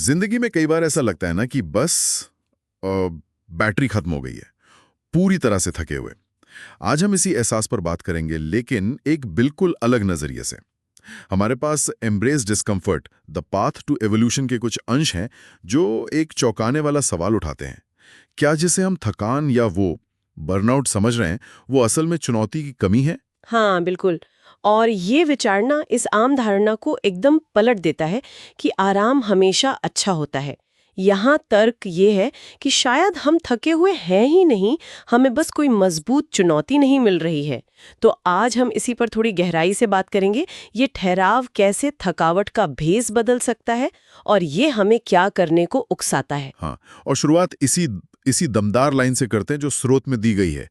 जिंदगी में कई बार ऐसा लगता है ना कि बस बैटरी खत्म हो गई है, पूरी तरह से थके हुए। आज हम इसी एहसास पर बात करेंगे, लेकिन एक बिल्कुल अलग नजरिए से। हमारे पास embrace discomfort the path to evolution के कुछ अंश हैं जो एक चौंकाने वाला सवाल उठाते हैं। क्या जिसे हम थकान या वो बर्नआउट समझ रहे हैं, वो असल में चुनौती की कमी है? हाँ, बिल्कुल। और ये विचारना इस आम धारणा को एकदम पलट देता है कि आराम हमेशा अच्छा होता है। यहाँ तर्क ये है कि शायद हम थके हुए हैं ही नहीं, हमें बस कोई मजबूत चुनौती नहीं मिल रही है। तो आज हम इसी पर थोड़ी गहराई से बात करेंगे, ये ठहराव कैसे थकावट का भेस बदल सकता है और ये हमें क्या करने को उकसाता है। हाँ, और शुरुआत इसी इसी दमदार लाइन से करते हैं जो स्रोत में दी गई है।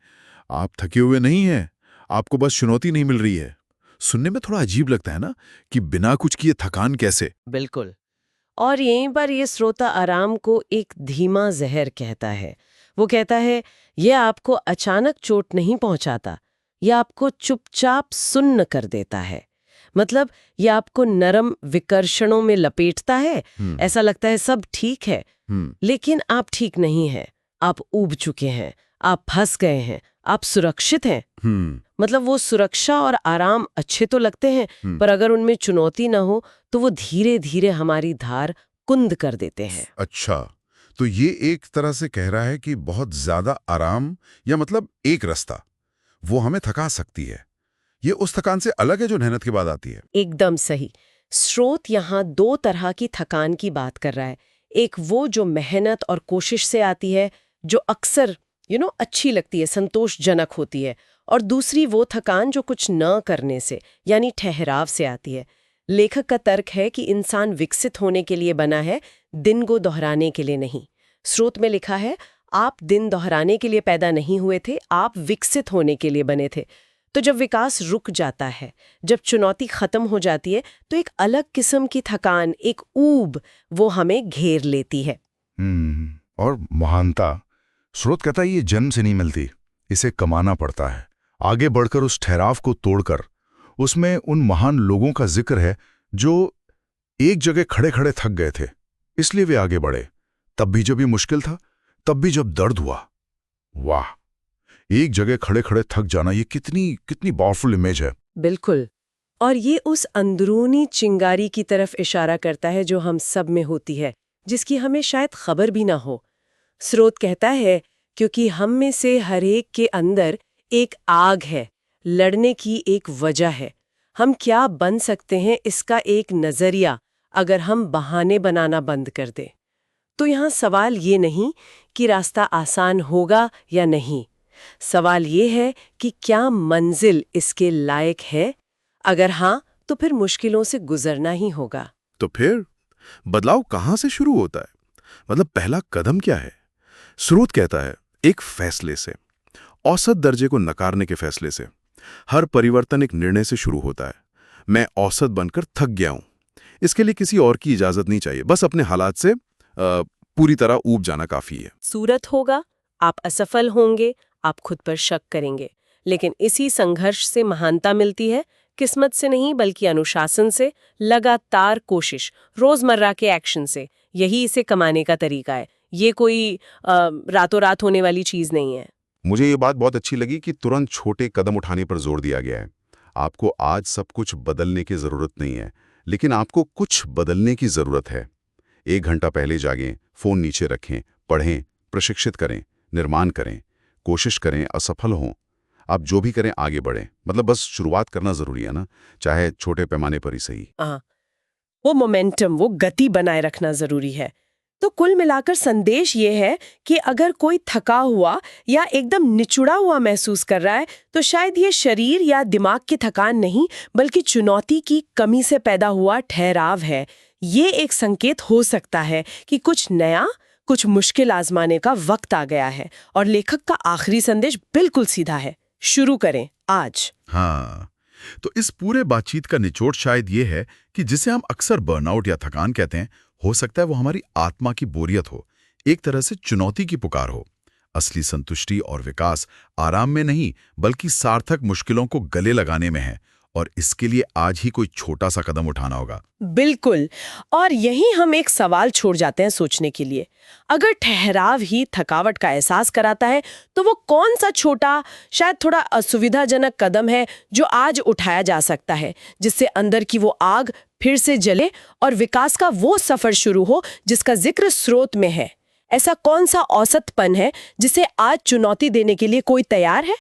आप थके हुए नहीं हैं, आपको बस चुनौती नहीं मिल रही है। सुनने में थोड़ा अजीब लगता है ना, कि बिना कुछ किए थकान कैसे? बिल्कुल। और यहीं पर ये श्रोता आराम को एक धीमा जहर कहता है। वो कहता है, ये आपको अचानक चोट नहीं पहुंचाता, ये आपको चुपचाप सुन्न कर देता है। मतलब ये आपको नरम विकर्षणों में लपेटता है। हम्म। ऐसा लगता है सब ठीक है, हम्म। लेकिन आप ठीक नहीं हैं। आप ऊब चुके हैं, आप फंस गए हैं, आप सुरक्षित हैं। हम्म। मतलब वो सुरक्षा और आराम अच्छे तो लगते हैं, हम्म। पर अगर उनमें चुनौती ना हो तो वो धीरे धीरे हमारी धार कुंद कर देते हैं। अच्छा, तो ये एक तरह से कह रहा है कि बहुत ज्यादा आराम, या मतलब एक रास्ता, वो हमें थका सकती है। ये उस थकान से अलग है जो मेहनत के बाद आती है। एकदम सही। स्रोत यहाँ दो तरह की थकान की बात कर रहा है। एक वो जो मेहनत और कोशिश से आती है, जो अक्सर अच्छी लगती है, संतोषजनक होती है। और दूसरी वो थकान जो कुछ न करने से, यानी ठहराव से आती है। लेखक का तर्क है कि इंसान विकसित होने के लिए बना है, दिन को दोहराने के लिए नहीं। स्रोत में लिखा है, आप दिन दोहराने के लिए पैदा नहीं हुए थे, आप विकसित होने के लिए बने थे। तो जब विकास रुक जाता है, जब चुनौती खत्म हो जाती है, तो एक अलग किस्म की थकान, एक ऊब, वो हमें घेर लेती है। और महानता, स्रोत कहता है, ये जन्म से नहीं मिलती, इसे कमाना पड़ता है। आगे बढ़कर उस ठहराव को तोड़कर, उसमें उन महान लोगों का जिक्र है जो एक जगह खड़े खड़े थक गए थे, इसलिए वे आगे बढ़े। तब भी जब ये मुश्किल था, तब भी जब दर्द हुआ। वाह, एक जगह खड़े खड़े थक जाना, ये कितनी कितनी पावरफुल इमेज है। बिल्कुल। और ये उस अंदरूनी चिंगारी की तरफ इशारा करता है जो हम सब में होती है, जिसकी हमें शायद खबर भी ना हो। स्रोत कहता है, क्योंकि हम में से हर एक के अंदर एक आग है, लड़ने की एक वजह है। हम क्या बन सकते हैं, इसका एक नजरिया, अगर हम बहाने बनाना बंद कर दें। तो यहाँ सवाल ये नहीं कि रास्ता आसान होगा या नहीं। सवाल ये है कि क्या मंजिल इसके लायक है। अगर हाँ, तो फिर मुश्किलों से गुजरना ही होगा। तो फिर बदलाव कहां से शुरू होता है? मतलब पहला कदम क्या है? स्रोत कहता है, एक फैसले से, औसत दर्जे को नकारने के फैसले से। हर परिवर्तन एक निर्णय से शुरू होता है। मैं औसत बनकर थक गया हूं, इसके लिए किसी और की इजाजत नहीं चाहिए, बस अपने हालात से पूरी तरह ऊब जाना काफी है। सूरत होगा, आप असफल होंगे, आप खुद पर शक करेंगे, लेकिन इसी संघर्ष से महानता मिलती है। किस्मत से नहीं, बल्कि अनुशासन से, लगातार कोशिश, रोजमर्रा के एक्शन से। यही इसे कमाने का तरीका है। ये कोई रातों रात होने वाली चीज नहीं है। मुझे ये बात बहुत अच्छी लगी कि तुरंत छोटे कदम उठाने पर जोर दिया गया है। आपको आज सब कुछ बदलने की जरूरत नहीं है, लेकिन आपको कुछ बदलने की जरूरत है। 1 घंटा पहले जागें, फोन नीचे रखें, पढ़ें, प्रशिक्षित करें, निर्माण करें, कोशिश करें, असफल हों। आप जो भी करें, आगे बढ़ें। मतलब बस शुरुआत करना जरूरी है ना, चाहे छोटे पैमाने पर ही सही। हाँ, वो मोमेंटम, वो गति बनाए रखना जरूरी है। तो कुल मिलाकर संदेश ये है कि अगर कोई थका हुआ या एकदम निचुड़ा हुआ महसूस कर रहा है, तो शायद ये शरीर या दिमाग की थकान नहीं, बल्कि चुनौती की कमी से पैदा हुआ ठहराव है। ये एक संकेत हो सकता है कि कुछ नया, कुछ मुश्किल आजमाने का वक्त आ गया है। और लेखक का आखिरी संदेश बिल्कुल सीधा है, शुरू करें आज। हाँ, तो इस पूरे बातचीत का निचोड़ शायद ये है कि जिसे हम अक्सर बर्नआउट या थकान कहते हैं, हो सकता है वो हमारी आत्मा की बोरियत हो, एक तरह से चुनौती की पुकार हो। असली संतुष्टि और विकास आराम में नहीं, बल्कि सार्थक मुश्किलों को गले लगाने में है, और इसके लिए आज ही कोई छोटा सा कदम उठाना होगा। बिल्कुल। और यहीं हम एक सवाल छोड़ जाते हैं सोचने के लिए। अगर ठहराव ही थकावट का एहसास कराता है, तो वो कौन सा छोटा, शायद थोड़ा असुविधाजनक कदम है जो आज उठाया जा सकता है, जिससे अंदर की वो आग फिर से जले और विकास का वो सफर शुरू हो जिसका जिक्र स्रोत में है? ऐसा कौन सा औसतपन है जिसे आज चुनौती देने के लिए कोई तैयार है?